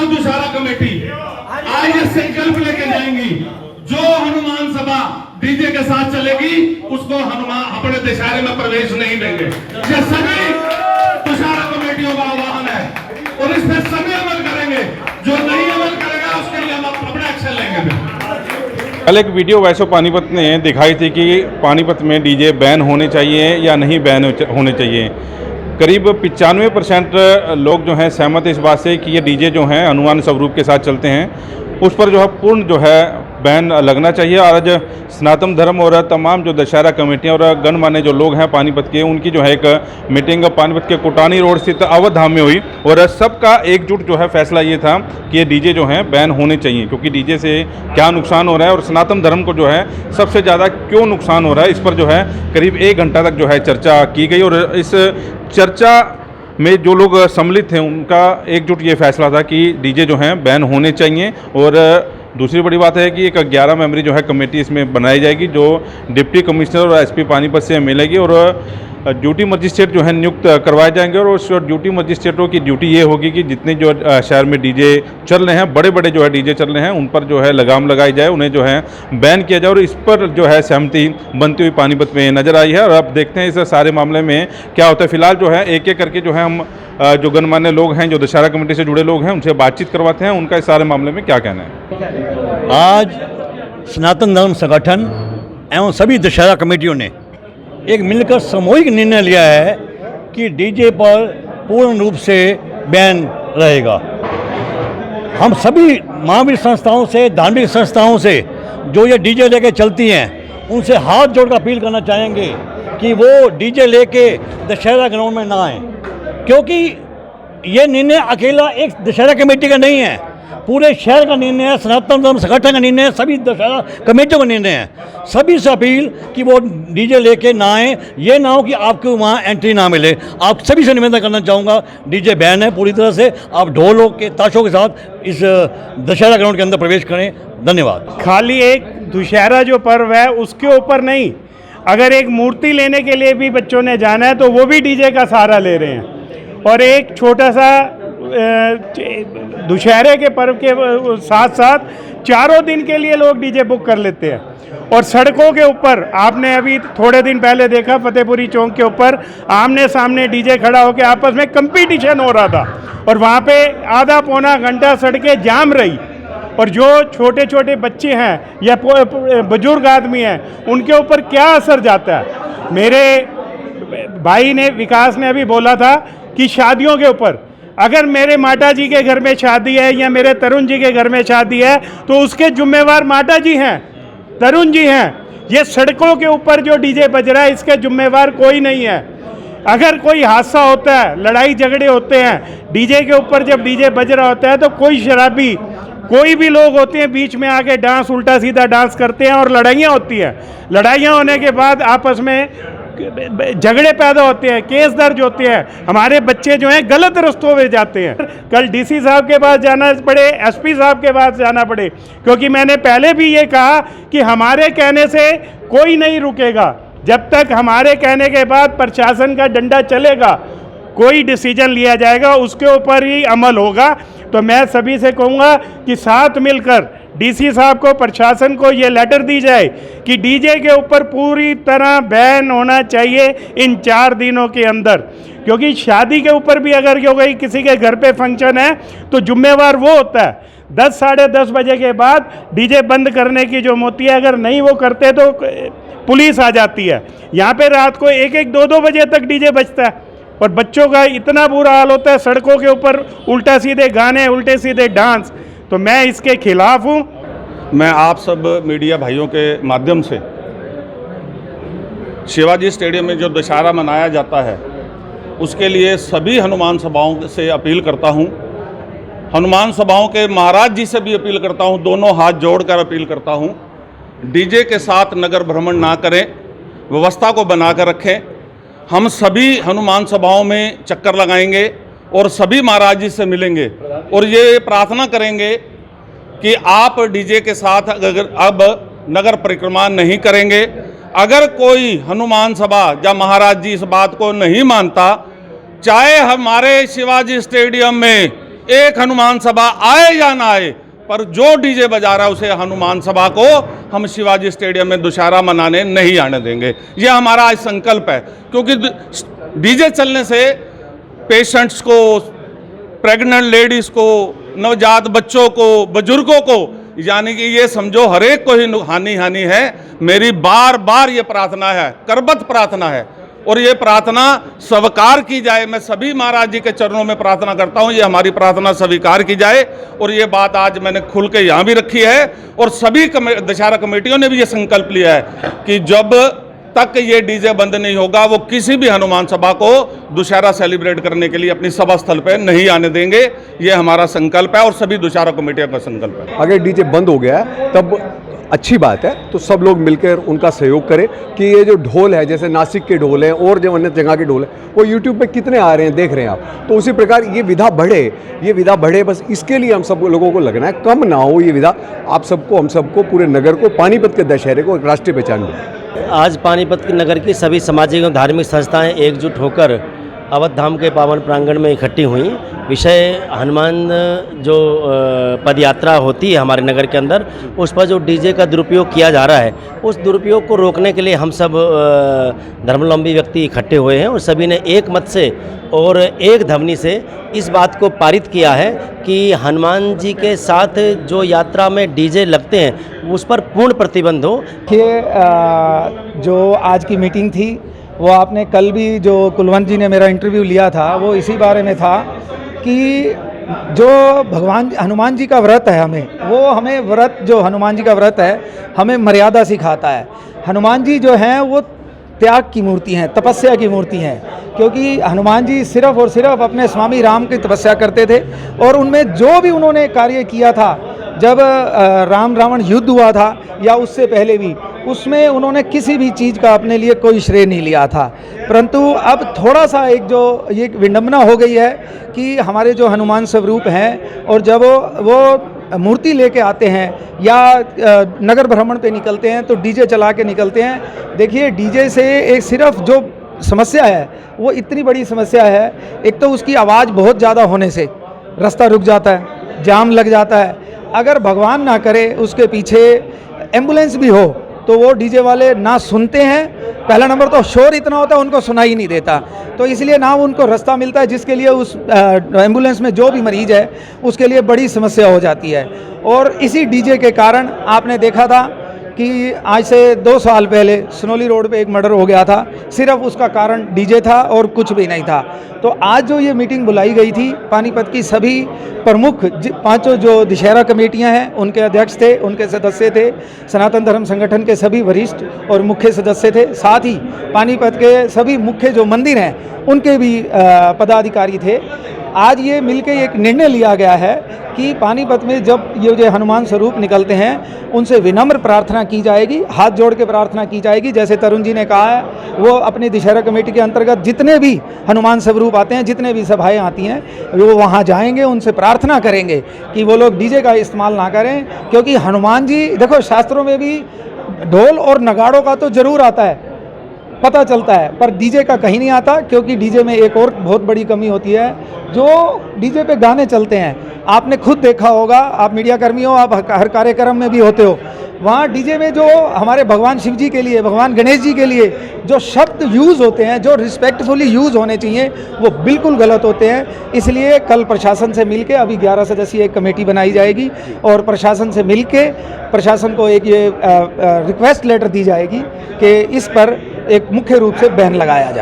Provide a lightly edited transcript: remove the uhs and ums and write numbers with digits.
सब दुशारा कमेटी आज ये संकल्प लेके जाएंगी, जो हनुमान सभा डीजे के साथ चलेगी उसको हनुमान अपने दशहरे में प्रवेश नहीं देंगे। ये सभी दुशारा कमेटियों का आह्वान है और इस पर सभी अमल करेंगे। जो नहीं अमल करेगा उसके लिए हम अपने एक्शन लेंगे। कल एक वीडियो वैसे पानीपत ने दिखाई थी कि पानीपत में डीजे बैन होने चाहिए या नहीं बैन होने चाहिए। करीब 95% लोग जो हैं सहमत इस बात से कि ये डीजे जो हैं हनुमान स्वरूप के साथ चलते हैं, उस पर जो है पूर्ण जो है बैन लगना चाहिए। और आज सनातन धर्म और तमाम जो दशहरा कमेटियां और गणमान्य जो लोग हैं पानीपत के, उनकी जो है एक मीटिंग पानीपत के कोटानी रोड स्थित अवध धाम में हुई और सबका एकजुट जो है फैसला ये था कि ये डीजे जो हैं बैन होने चाहिए, क्योंकि डीजे से क्या नुकसान हो रहा है और सनातन धर्म को जो है सबसे ज़्यादा क्यों नुकसान हो रहा है, इस पर जो है करीब 1 घंटा तक जो है चर्चा की गई। और इस चर्चा में जो लोग सम्मिलित थे उनका एकजुट ये फैसला था कि डीजे जो हैं बैन होने चाहिए। और दूसरी बड़ी बात है कि एक 11 मेंबरी जो है कमेटी इसमें बनाई जाएगी, जो डिप्टी कमिश्नर और एसपी पानीपत से मिलेगी और ड्यूटी मजिस्ट्रेट जो है नियुक्त करवाए जाएंगे। और उस ड्यूटी मजिस्ट्रेटों की ड्यूटी ये होगी कि जितने जो शहर में डीजे चल रहे हैं, बड़े बड़े जो है डीजे चल रहे हैं, उन पर जो है लगाम लगाई जाए, उन्हें जो है बैन किया जाए। और इस पर जो है सहमति बनती हुई पानीपत में नजर आई है। और अब देखते हैं इस सारे मामले में क्या होता है। फिलहाल जो है एक एक करके जो है हम जो गणमान्य लोग हैं, जो दशहरा कमेटी से जुड़े लोग हैं, उनसे बातचीत करवाते हैं, उनका इस सारे मामले में क्या कहना है। आज सनातन धर्म संगठन एवं सभी दशहरा कमेटियों ने एक मिलकर सामूहिक निर्णय लिया है कि डीजे पर पूर्ण रूप से बैन रहेगा। हम सभी महावीर संस्थाओं से, धार्मिक संस्थाओं से जो ये डीजे लेके चलती हैं, उनसे हाथ जोड़कर अपील करना चाहेंगे कि वो डीजे लेके दशहरा ग्राउंड में ना आएँ, क्योंकि ये निर्णय अकेला एक दशहरा कमेटी का नहीं है, पूरे शहर का निर्णय है, सनातन धर्म संगठन का निर्णय है, सभी दशहरा कमेटियों का निर्णय है। सभी से अपील कि वो डीजे लेके ना आए, ये ना हो कि आपको वहाँ एंट्री ना मिले। आप सभी से निवेदन करना चाहूँगा, डीजे बैन है पूरी तरह से। आप ढोलों के ताशों के साथ इस दशहरा ग्राउंड के अंदर प्रवेश करें। धन्यवाद। खाली एक दुशहरा जो पर्व है उसके ऊपर नहीं, अगर एक मूर्ति लेने के लिए भी बच्चों ने जाना है तो वो भी डीजे का सहारा ले रहे हैं। और एक छोटा सा दुशहरे के पर्व के साथ साथ 4 दिन के लिए लोग डीजे बुक कर लेते हैं। और सड़कों के ऊपर आपने अभी थोड़े दिन पहले देखा, फतेहपुरी चौक के ऊपर आमने सामने डीजे खड़ा होकर आपस में कंपटीशन हो रहा था और वहाँ पे आधा पौना घंटा सड़कें जाम रही। और जो छोटे छोटे बच्चे हैं या बुजुर्ग आदमी हैं, उनके ऊपर क्या असर जाता है। मेरे भाई ने, विकास ने अभी बोला था कि शादियों के ऊपर, अगर मेरे माता जी के घर में शादी है या मेरे तरुण जी के घर में शादी है तो उसके जिम्मेवार माता जी हैं, तरुण जी हैं। ये सड़कों के ऊपर जो डीजे बज रहा है इसके जिम्मेवार कोई नहीं है। अगर कोई हादसा होता है, लड़ाई झगड़े होते हैं, डीजे के ऊपर जब डीजे बज रहा होता है तो कोई शराबी, कोई भी लोग होते हैं बीच में आके डांस, उल्टा सीधा डांस करते हैं और लड़ाइयाँ होती हैं। लड़ाइयाँ होने के बाद आपस में झगड़े पैदा होते हैं, केस दर्ज होते हैं, हमारे बच्चे जो हैं गलत रास्तों में जाते हैं। कल डीसी साहब के पास जाना पड़े, एसपी साहब के पास जाना पड़े, क्योंकि मैंने पहले भी ये कहा कि हमारे कहने से कोई नहीं रुकेगा। जब तक हमारे कहने के बाद प्रशासन का डंडा चलेगा, कोई डिसीजन लिया जाएगा, उसके ऊपर ही अमल होगा। तो मैं सभी से कहूँगा कि साथ मिलकर डीसी साहब को, प्रशासन को ये लेटर दी जाए कि डीजे के ऊपर पूरी तरह बैन होना चाहिए इन 4 दिनों के अंदर। क्योंकि शादी के ऊपर भी अगर कोई किसी के घर पे फंक्शन है तो जिम्मेवार वो होता है। 10 साढ़े 10 बजे के बाद डीजे बंद करने की जो होती है, अगर नहीं वो करते तो पुलिस आ जाती है। यहाँ पे रात को 1-1, 2-2 बजे तक डीजे बजता है और बच्चों का इतना बुरा हाल होता है, सड़कों के ऊपर उल्टा सीधे गाने, उल्टे सीधे डांस। तो मैं इसके खिलाफ हूँ। मैं आप सब मीडिया भाइयों के माध्यम से शिवाजी स्टेडियम में जो दशहरा मनाया जाता है उसके लिए सभी हनुमान सभाओं से अपील करता हूं। हनुमान सभाओं के महाराज जी से भी अपील करता हूं, दोनों हाथ जोड़कर अपील करता हूं, डीजे के साथ नगर भ्रमण ना करें, व्यवस्था को बनाकर रखें। हम सभी हनुमान सभाओं में चक्कर लगाएंगे और सभी महाराज जी से मिलेंगे और ये प्रार्थना करेंगे कि आप डीजे के साथ अगर अब नगर परिक्रमा नहीं करेंगे। अगर कोई हनुमान सभा या महाराज जी इस बात को नहीं मानता, चाहे हमारे शिवाजी स्टेडियम में एक हनुमान सभा आए या ना आए, पर जो डीजे बजा रहा है उसे हनुमान सभा को हम शिवाजी स्टेडियम में दुशहरा मनाने नहीं आने देंगे। ये हमारा आज संकल्प है, क्योंकि डीजे चलने से पेशेंट्स को, प्रेग्नेंट लेडीज को, नवजात बच्चों को, बुजुर्गों को, यानी कि ये समझो हर एक को ही हानि है। मेरी बार बार ये प्रार्थना है, करबद्ध प्रार्थना है, और ये प्रार्थना स्वीकार की जाए। मैं सभी महाराज जी के चरणों में प्रार्थना करता हूँ, ये हमारी प्रार्थना स्वीकार की जाए। और ये बात आज मैंने खुल के यहाँ भी रखी है, और सभी दशहरा कमेटियों ने भी ये संकल्प लिया है कि जब तक ये डीजे बंद नहीं होगा, वो किसी भी हनुमान सभा को दुशहरा सेलिब्रेट करने के लिए अपनी सभा स्थल पे नहीं आने देंगे। ये हमारा संकल्प है और सभी दुशहरा कमेटियों का संकल्प है। अगर डीजे बंद हो गया है तब अच्छी बात है, तो सब लोग मिलकर उनका सहयोग करें कि ये जो ढोल है, जैसे नासिक के ढोल हैं और जो अन्य जगह के ढोल हैं, वो यूट्यूब पे कितने आ रहे हैं देख रहे हैं आप। तो उसी प्रकार ये विधा बढ़े, बस इसके लिए हम सब लोगों को लगना है, कम ना हो ये विधा। आप सबको, हम सबको, पूरे नगर को, पानीपत के दशहरे को एक राष्ट्रीय पहचान दे। आज पानीपत के नगर की सभी सामाजिक एवं धार्मिक संस्थाएं एकजुट होकर अवध धाम के पावन प्रांगण में इकट्ठी हुई। विषय हनुमान जो पदयात्रा होती है हमारे नगर के अंदर, उस पर जो डीजे का दुरुपयोग किया जा रहा है, उस दुरुपयोग को रोकने के लिए हम सब धर्मावलंबी व्यक्ति इकट्ठे हुए हैं, और सभी ने एक मत से और एक ध्वनि से इस बात को पारित किया है कि हनुमान जी के साथ जो यात्रा में डीजे लगते हैं उस पर पूर्ण प्रतिबंध हो। ये जो आज की मीटिंग थी, वो आपने कल भी जो कुलवंत जी ने मेरा इंटरव्यू लिया था, वो इसी बारे में था कि जो भगवान हनुमान जी का व्रत है, हमें व्रत, जो हनुमान जी का व्रत है, हमें मर्यादा सिखाता है। हनुमान जी जो हैं वो त्याग की मूर्ति हैं, तपस्या की मूर्ति हैं, क्योंकि हनुमान जी सिर्फ और सिर्फ अपने स्वामी राम की तपस्या करते थे, और उनमें जो भी उन्होंने कार्य किया था, जब राम रावण युद्ध हुआ था या उससे पहले भी, उसमें उन्होंने किसी भी चीज़ का अपने लिए कोई श्रेय नहीं लिया था। परंतु अब थोड़ा सा एक जो ये विडंबना हो गई है कि हमारे जो हनुमान स्वरूप हैं, और जब वो मूर्ति लेके आते हैं या नगर भ्रमण पे निकलते हैं तो डीजे चला के निकलते हैं। देखिए, डीजे से एक सिर्फ जो समस्या है वो इतनी बड़ी समस्या है, एक तो उसकी आवाज़ बहुत ज़्यादा होने से रास्ता रुक जाता है, जाम लग जाता है। अगर भगवान ना करे उसके पीछे एम्बुलेंस भी हो तो वो डीजे वाले ना सुनते हैं। पहला नंबर तो शोर इतना होता है, उनको सुनाई नहीं देता, तो इसलिए ना उनको रास्ता मिलता है, जिसके लिए उस एम्बुलेंस में जो भी मरीज है उसके लिए बड़ी समस्या हो जाती है। और इसी डीजे के कारण आपने देखा था कि आज से 2 साल पहले सनोली रोड पे एक मर्डर हो गया था, सिर्फ उसका कारण डीजे था और कुछ भी नहीं था। तो आज जो ये मीटिंग बुलाई गई थी, पानीपत की सभी प्रमुख 5 जो दशहरा कमेटियां हैं उनके अध्यक्ष थे, उनके सदस्य थे, सनातन धर्म संगठन के सभी वरिष्ठ और मुख्य सदस्य थे, साथ ही पानीपत के सभी मुख्य जो मंदिर हैं उनके भी पदाधिकारी थे। आज ये मिलके एक निर्णय लिया गया है कि पानीपत में जब ये जो हनुमान स्वरूप निकलते हैं उनसे विनम्र प्रार्थना की जाएगी, हाथ जोड़ के प्रार्थना की जाएगी। जैसे तरुण जी ने कहा है, वो अपनी दशहरा कमेटी के अंतर्गत जितने भी हनुमान स्वरूप आते हैं, जितने भी सभाएं आती हैं, वो वहाँ जाएंगे, उनसे प्रार्थना करेंगे कि वो लोग डीजे का इस्तेमाल ना करें। क्योंकि हनुमान जी, देखो शास्त्रों में भी ढोल और नगाड़ों का तो ज़रूर आता है, पता चलता है, पर डीजे का कहीं नहीं आता। क्योंकि डीजे में एक और बहुत बड़ी कमी होती है, जो डीजे पे गाने चलते हैं, आपने खुद देखा होगा, आप मीडिया कर्मी हो, आप हर कार्यक्रम में भी होते हो, वहाँ डीजे में जो हमारे भगवान शिव जी के लिए, भगवान गणेश जी के लिए जो शब्द यूज़ होते हैं, जो रिस्पेक्टफुली यूज़ होने चाहिए, वो बिल्कुल गलत होते हैं। इसलिए कल प्रशासन से मिलके, अभी 11 सदस्यीय एक कमेटी बनाई जाएगी और प्रशासन से मिलके प्रशासन को एक ये रिक्वेस्ट लेटर दी जाएगी कि इस पर एक मुख्य रूप से बैन लगाया जाए।